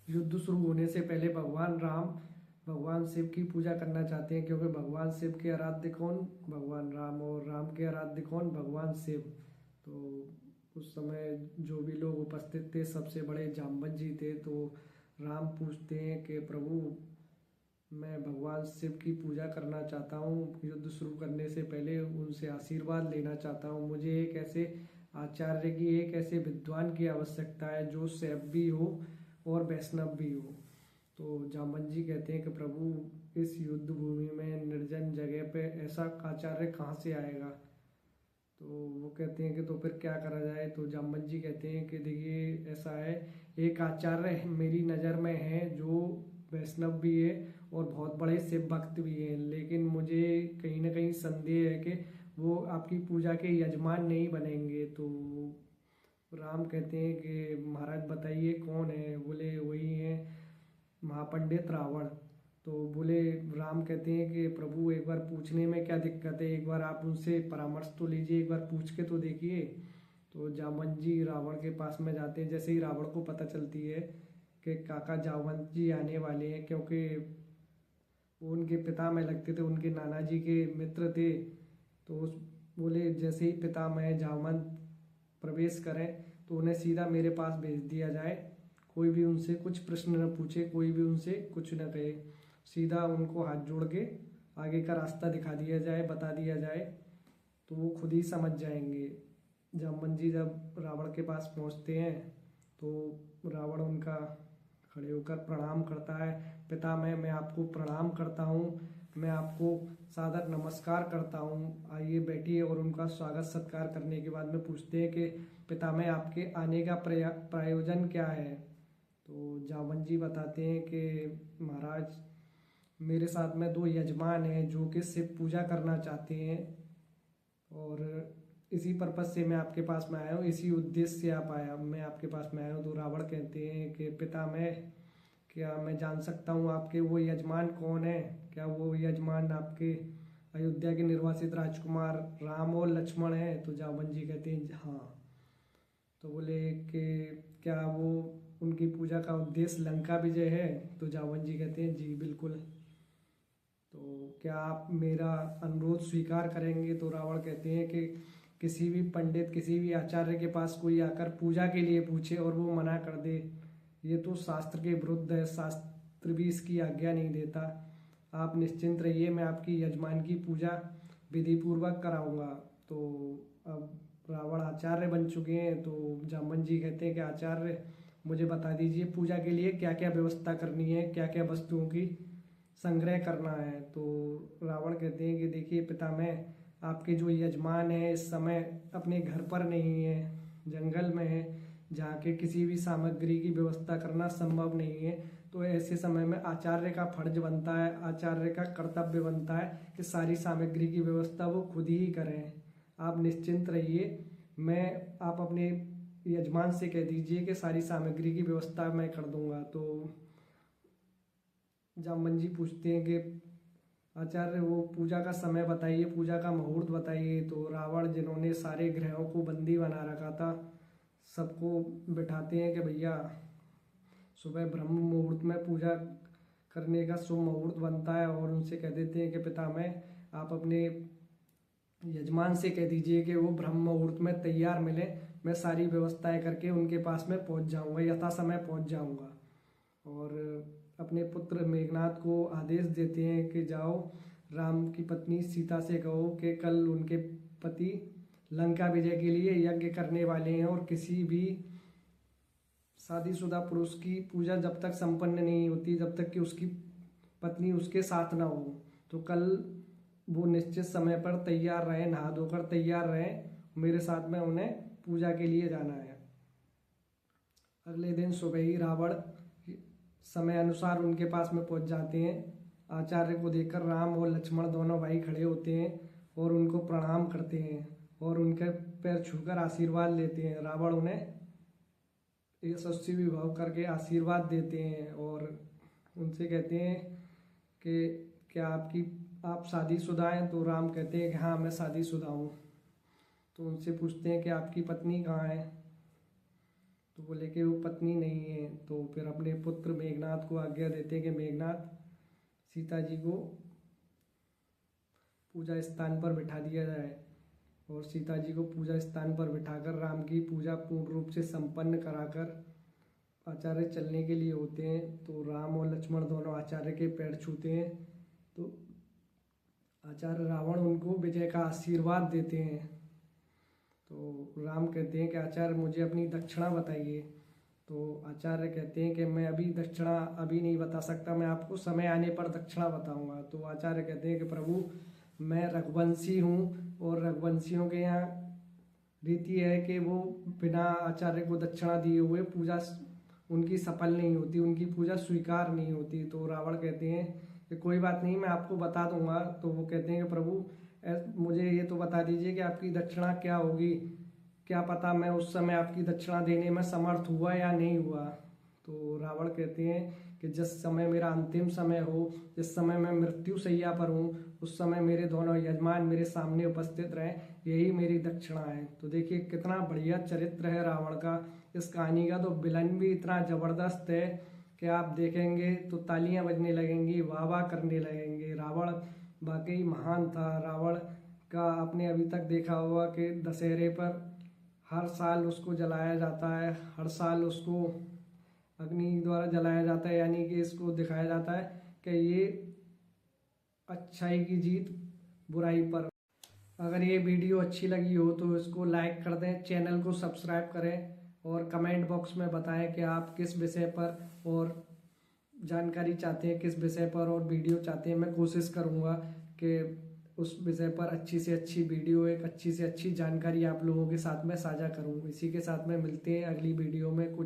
युद्ध शुरू होने से पहले भगवान राम भगवान शिव की पूजा करना चाहते हैं, क्योंकि भगवान शिव के आराध्य कौन? भगवान राम, और राम के आराध्य कौन? भगवान शिव। तो उस समय जो भी लोग उपस्थित थे सबसे बड़े जामवंत जी थे। तो राम पूछते हैं कि प्रभु, मैं भगवान शिव की पूजा करना चाहता हूँ, युद्ध शुरू करने से पहले उनसे आशीर्वाद लेना चाहता हूँ। मुझे एक ऐसे आचार्य की, एक ऐसे विद्वान की आवश्यकता है जो शैव भी हो और वैष्णव भी हो। तो जामवंत जी कहते हैं कि प्रभु, इस युद्ध भूमि में निर्जन जगह पे ऐसा आचार्य कहाँ से आएगा? तो वो कहते हैं कि तो फिर क्या करा जाए? तो जामवंत जी कहते हैं कि देखिए, ऐसा है, एक आचार्य मेरी नज़र में है जो वैष्णव भी है और बहुत बड़े शिव भक्त भी हैं, लेकिन मुझे कहीं ना कहीं संदेह है कि वो आपकी पूजा के यजमान नहीं बनेंगे। तो राम कहते हैं कि महाराज बताइए कौन है? बोले वही हैं महापंडित रावण। तो बोले, राम कहते हैं कि प्रभु, एक बार पूछने में क्या दिक्कत है? एक बार आप उनसे परामर्श तो लीजिए, एक बार पूछ के तो देखिए। तो जामवंत जी रावण के पास में जाते हैं। जैसे ही रावण को पता चलती है कि काका जामवंत जी आने वाले हैं, क्योंकि वो उनके पिता में लगते थे, उनके नाना जी के मित्र थे। तो उस बोले, जैसे ही पिता में जामवंत प्रवेश करें तो उन्हें सीधा मेरे पास भेज दिया जाए। कोई भी उनसे कुछ प्रश्न न पूछे, कोई भी उनसे कुछ न कहे, सीधा उनको हाथ जोड़ के आगे का रास्ता दिखा दिया जाए, बता दिया जाए, तो वो खुद ही समझ जाएंगे। जामवंत जी जब रावण के पास पहुंचते हैं तो रावण उनका खड़े होकर प्रणाम करता है। पितामह, मैं आपको प्रणाम करता हूँ, मैं आपको सादर नमस्कार करता हूँ, आइए बैठिए। और उनका स्वागत सत्कार करने के बाद में पूछते हैं कि पितामह, आपके आने का प्रयोजन क्या है? तो जामवंत जी बताते हैं कि महाराज, मेरे साथ में दो यजमान हैं जो कि शिव पूजा करना चाहते हैं, और इसी पर्पज से मैं आपके पास में आया हूँ, इसी उद्देश्य से मैं आपके पास में आया हूँ। तो रावण कहते हैं कि पितामह, क्या मैं जान सकता हूँ आपके वो यजमान कौन है? क्या वो यजमान आपके अयोध्या के निर्वासित राजकुमार राम और लक्ष्मण हैं? तो जामवंत जी कहते हैं हाँ। तो बोले कि क्या वो उनकी पूजा का उद्देश्य लंका विजय है? तो जामवंत जी कहते हैं जी बिल्कुल। तो क्या आप मेरा अनुरोध स्वीकार करेंगे? तो रावण कहते हैं कि किसी भी पंडित, किसी भी आचार्य के पास कोई आकर पूजा के लिए पूछे और वो मना कर दे, ये तो शास्त्र के विरुद्ध है, शास्त्र भी इसकी आज्ञा नहीं देता। आप निश्चिंत रहिए, मैं आपकी यजमान की पूजा विधि पूर्वक कराऊंगा। तो अब रावण आचार्य बन चुके हैं। तो जामवंत जी कहते हैं कि आचार्य, मुझे बता दीजिए पूजा के लिए क्या क्या व्यवस्था करनी है, क्या क्या वस्तुओं की संग्रह करना है। तो रावण कहते हैं कि देखिए पितामह, आपके जो यजमान है इस समय अपने घर पर नहीं है, जंगल में है, जहाँ के किसी भी सामग्री की व्यवस्था करना संभव नहीं है। तो ऐसे समय में आचार्य का फर्ज बनता है, आचार्य का कर्तव्य बनता है कि सारी सामग्री की व्यवस्था वो खुद ही करें। आप निश्चिंत रहिए, आप अपने यजमान से कह दीजिए कि सारी सामग्री की व्यवस्था मैं कर दूंगा। तो जामवंत जी पूछते हैं कि आचार्य, वो पूजा का समय बताइए, पूजा का मुहूर्त बताइए। तो रावण, जिन्होंने सारे ग्रहों को बंदी बना रखा था, सबको बिठाते हैं कि भैया सुबह ब्रह्म मुहूर्त में पूजा करने का शुभ मुहूर्त बनता है, और उनसे कह देते हैं कि पितामह, आप अपने यजमान से कह दीजिए कि वो ब्रह्म मुहूर्त में तैयार मिले, मैं सारी व्यवस्थाएं करके उनके पास में पहुंच जाऊंगा, यथा समय पहुंच जाऊंगा। और अपने पुत्र मेघनाथ को आदेश देते हैं कि जाओ, राम की पत्नी सीता से कहो कि कल उनके पति लंका विजय के लिए यज्ञ करने वाले हैं, और किसी भी शादीशुदा पुरुष की पूजा जब तक संपन्न नहीं होती, जब तक कि उसकी पत्नी उसके साथ ना हो। तो कल वो निश्चित समय पर तैयार रहें, नहा धोकर तैयार रहें, मेरे साथ में उन्हें पूजा के लिए जाना है। अगले दिन सुबह ही रावण समय अनुसार उनके पास में पहुंच जाते हैं। आचार्य को देखकर राम और लक्ष्मण दोनों भाई खड़े होते हैं और उनको प्रणाम करते हैं और उनके पैर छूकर आशीर्वाद लेते हैं। रावण उन्हें यशस्वी विवाह करके आशीर्वाद देते हैं और उनसे कहते हैं कि क्या आप शादीशुदा हैं? तो राम कहते हैं कि हाँ, मैं शादीशुदा हूँ। तो उनसे पूछते हैं कि आपकी पत्नी कहाँ है? तो बोले कि वो पत्नी नहीं है। तो फिर अपने पुत्र मेघनाद को आज्ञा देते हैं कि मेघनाद सीता जी को पूजा स्थान पर बिठा दिया जाए। और सीता जी को पूजा स्थान पर बिठाकर राम की पूजा पूर्ण रूप से संपन्न कराकर आचार्य चलने के लिए होते हैं। तो राम और लक्ष्मण दोनों आचार्य के पैर छूते हैं। तो आचार्य रावण उनको विजय का आशीर्वाद देते हैं। तो राम कहते हैं कि आचार्य मुझे अपनी दक्षिणा बताइए। तो आचार्य कहते हैं कि मैं अभी दक्षिणा अभी नहीं बता सकता, मैं आपको समय आने पर दक्षिणा बताऊंगा। तो आचार्य कहते हैं कि प्रभु मैं रघुवंशी हूँ और रघुवंशियों के यहाँ रीति है कि वो बिना आचार्य को दक्षिणा दिए हुए पूजा उनकी सफल नहीं होती, उनकी पूजा स्वीकार नहीं होती। तो रावण कहते हैं कि कोई बात नहीं, मैं आपको बता दूंगा। तो वो कहते हैं कि प्रभु मुझे ये तो बता दीजिए कि आपकी दक्षिणा क्या होगी, क्या पता मैं उस समय आपकी दक्षिणा देने में समर्थ हुआ या नहीं हुआ। तो रावण कहते हैं कि जिस समय मेरा अंतिम समय हो, जिस समय मैं मृत्यु शैया पर हूँ, उस समय मेरे दोनों यजमान मेरे सामने उपस्थित रहें, यही मेरी दक्षिणा है। तो देखिए कितना बढ़िया चरित्र है रावण का। इस कहानी का तो विलन भी इतना ज़बरदस्त है कि आप देखेंगे तो तालियां बजने लगेंगी, वाह वाह करने लगेंगे। रावण वाकई महान था। रावण का आपने अभी तक देखा होगा कि दशहरे पर हर साल उसको जलाया जाता है, हर साल उसको अग्नि द्वारा जलाया जाता है, यानी कि इसको दिखाया जाता है कि ये अच्छाई की जीत बुराई पर। अगर ये वीडियो अच्छी लगी हो तो इसको लाइक कर दें, चैनल को सब्सक्राइब करें और कमेंट बॉक्स में बताएं कि आप किस विषय पर और जानकारी चाहते हैं, किस विषय पर और वीडियो चाहते हैं। मैं कोशिश करूँगा कि उस विषय पर अच्छी से अच्छी वीडियो, एक अच्छी से अच्छी जानकारी आप लोगों के साथ में साझा करूँ। इसी के साथ में मिलते हैं अगली वीडियो में। कुछ